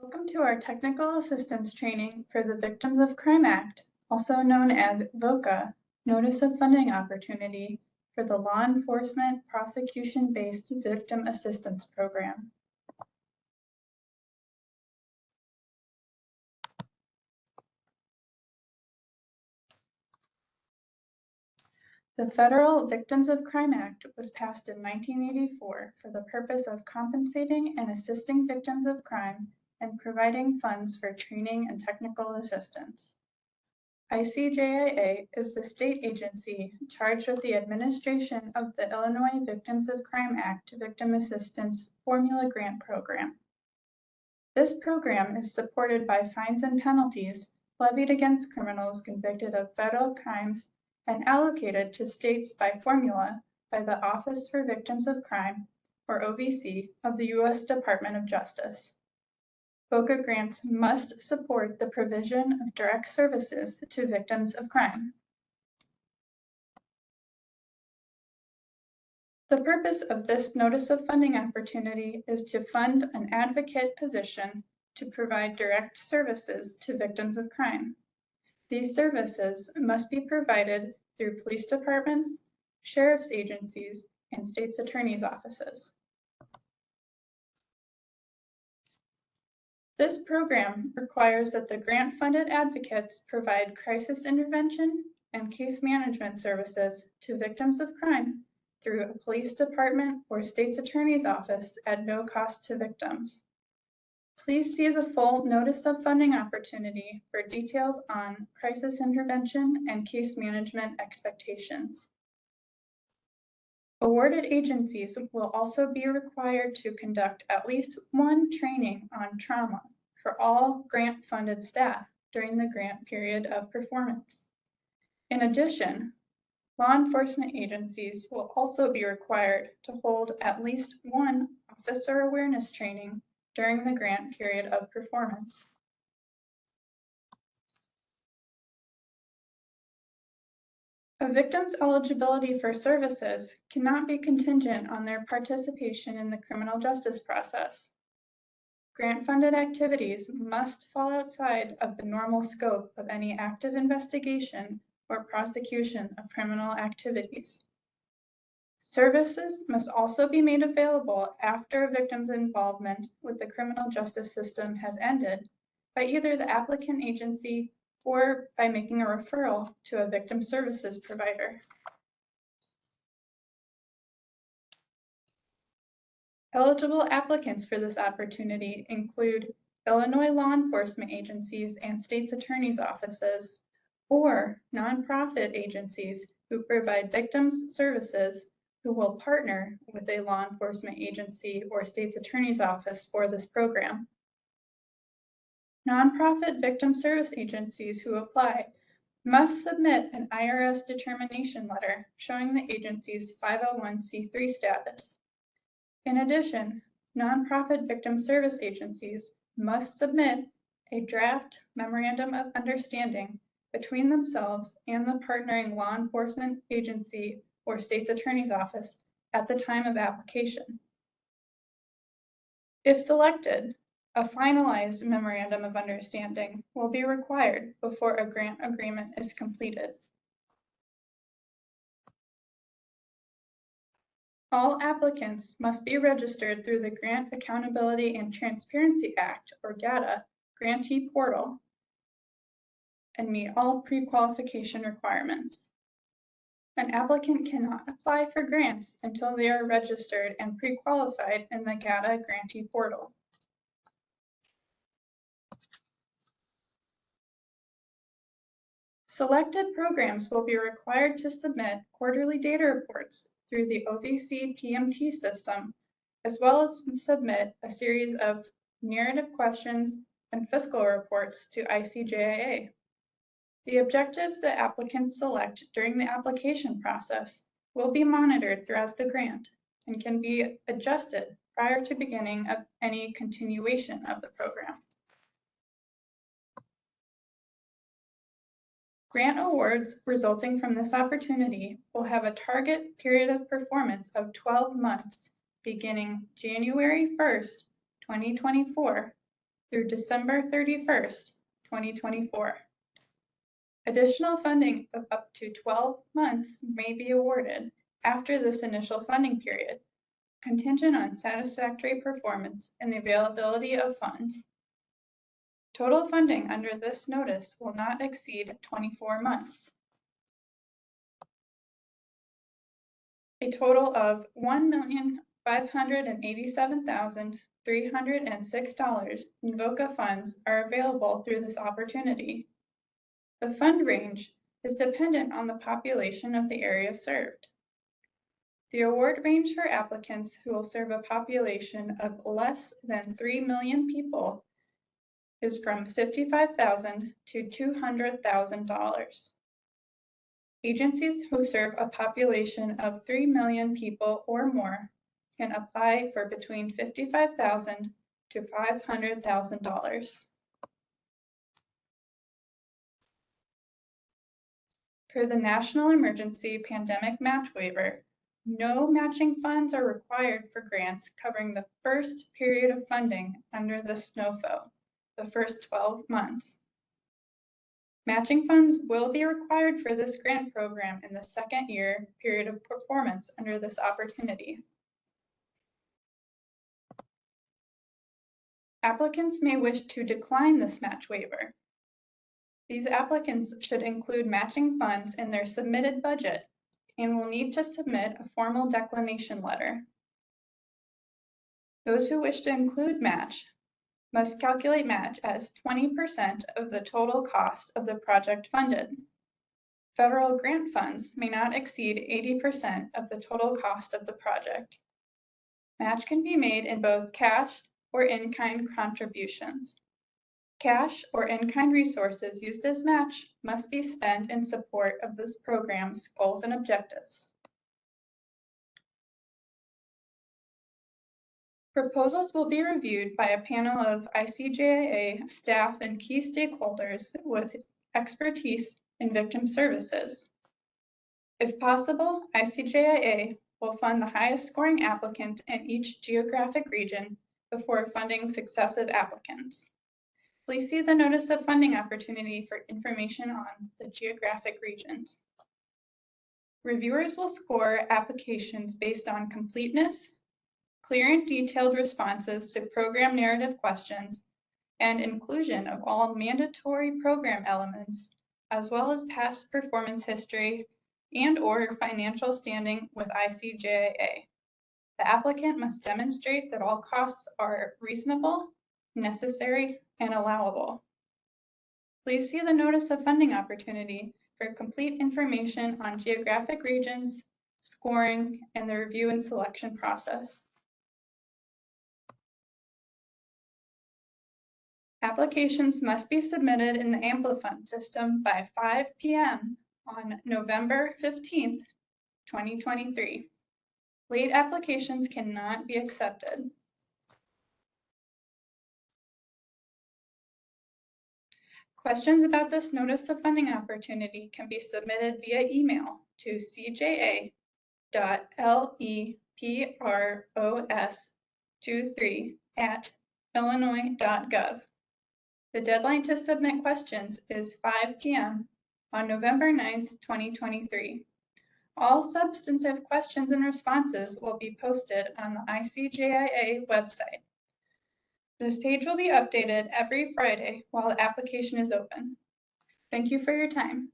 Welcome to our Technical Assistance Training for the Victims of Crime Act, also known as VOCA, Notice of Funding Opportunity for the Law Enforcement Prosecution-Based Victim Assistance Program. The Federal Victims of Crime Act was passed in 1984 for the purpose of compensating and assisting victims of crime and providing funds for training and technical assistance. ICJIA is the state agency charged with the administration of the Illinois Victims of Crime Act Victim Assistance Formula Grant Program. This program is supported by fines and penalties levied against criminals convicted of federal crimes and allocated to states by formula by the Office for Victims of Crime, or OVC, of the U.S. Department of Justice. VOCA grants must support the provision of direct services to victims of crime. The purpose of this Notice of Funding Opportunity is to fund an advocate position to provide direct services to victims of crime. These services must be provided through police departments, sheriff's agencies, and state's attorney's offices. This program requires that the grant-funded advocates provide crisis intervention and case management services to victims of crime through a police department or state's attorney's office at no cost to victims. Please see the full Notice of Funding Opportunity for details on crisis intervention and case management expectations. Awarded agencies will also be required to conduct at least one training on trauma for all grant-funded staff during the grant period of performance. In addition, law enforcement agencies will also be required to hold at least one officer awareness training during the grant period of performance. A victim's eligibility for services cannot be contingent on their participation in the criminal justice process. Grant-funded activities must fall outside of the normal scope of any active investigation or prosecution of criminal activities. Services must also be made available after a victim's involvement with the criminal justice system has ended by either the applicant agency or by making a referral to a victim services provider. Eligible applicants for this opportunity include Illinois law enforcement agencies and state's attorney's offices, or nonprofit agencies who provide victims services who will partner with a law enforcement agency or state's attorney's office for this program. Nonprofit victim service agencies who apply must submit an IRS determination letter showing the agency's 501c3 status. In addition, nonprofit victim service agencies must submit a draft memorandum of understanding between themselves and the partnering law enforcement agency or state's attorney's office at the time of application. If selected, a finalized memorandum of understanding will be required before a grant agreement is completed. All applicants must be registered through the Grant Accountability and Transparency Act, or GATA, grantee portal and meet all pre-qualification requirements. An applicant cannot apply for grants until they are registered and pre-qualified in the GATA grantee portal. Selected programs will be required to submit quarterly data reports through the OVC PMT system, as well as submit a series of narrative questions and fiscal reports to ICJIA. The objectives that applicants select during the application process will be monitored throughout the grant and can be adjusted prior to beginning of any continuation of the program. Grant awards resulting from this opportunity will have a target period of performance of 12 months, beginning January 1st, 2024 through December 31st, 2024. Additional funding of up to 12 months may be awarded after this initial funding period, contingent on satisfactory performance and the availability of funds. Total funding under this notice will not exceed 24 months. A total of $1,587,306 in VOCA funds are available through this opportunity. The fund range is dependent on the population of the area served. The award range for applicants who will serve a population of less than 3 million people is from $55,000 to $200,000. Agencies who serve a population of 3 million people or more can apply for between $55,000 to $500,000. For the National Emergency Pandemic Match Waiver, no matching funds are required for grants covering the first period of funding under this Nofo, the first 12 months. Matching funds will be required for this grant program in the second year period of performance under this opportunity. Applicants may wish to decline this match waiver. These applicants should include matching funds in their submitted budget and will need to submit a formal declination letter. Those who wish to include match must calculate match as 20% of the total cost of the project funded. Federal grant funds may not exceed 80% of the total cost of the project. Match can be made in both cash or in-kind contributions. Cash or in-kind resources used as match must be spent in support of this program's goals and objectives. Proposals will be reviewed by a panel of ICJIA staff and key stakeholders with expertise in victim services. If possible, ICJIA will fund the highest scoring applicant in each geographic region before funding successive applicants. Please see the notice of funding opportunity for information on the geographic regions. Reviewers will score applications based on completeness, clear and detailed responses to program narrative questions, and inclusion of all mandatory program elements, as well as past performance history and/or financial standing with ICJIA. The applicant must demonstrate that all costs are reasonable, necessary, and allowable. Please see the notice of funding opportunity for complete information on geographic regions, scoring, and the review and selection process. Applications must be submitted in the Amplifund system by 5 p.m. on November 15th, 2023. Late applications cannot be accepted. Questions about this notice of funding opportunity can be submitted via email to cja.lepros23@illinois.gov. The deadline to submit questions is 5 p.m. on November 9th, 2023. All substantive questions and responses will be posted on the ICJIA website. This page will be updated every Friday while the application is open. Thank you for your time.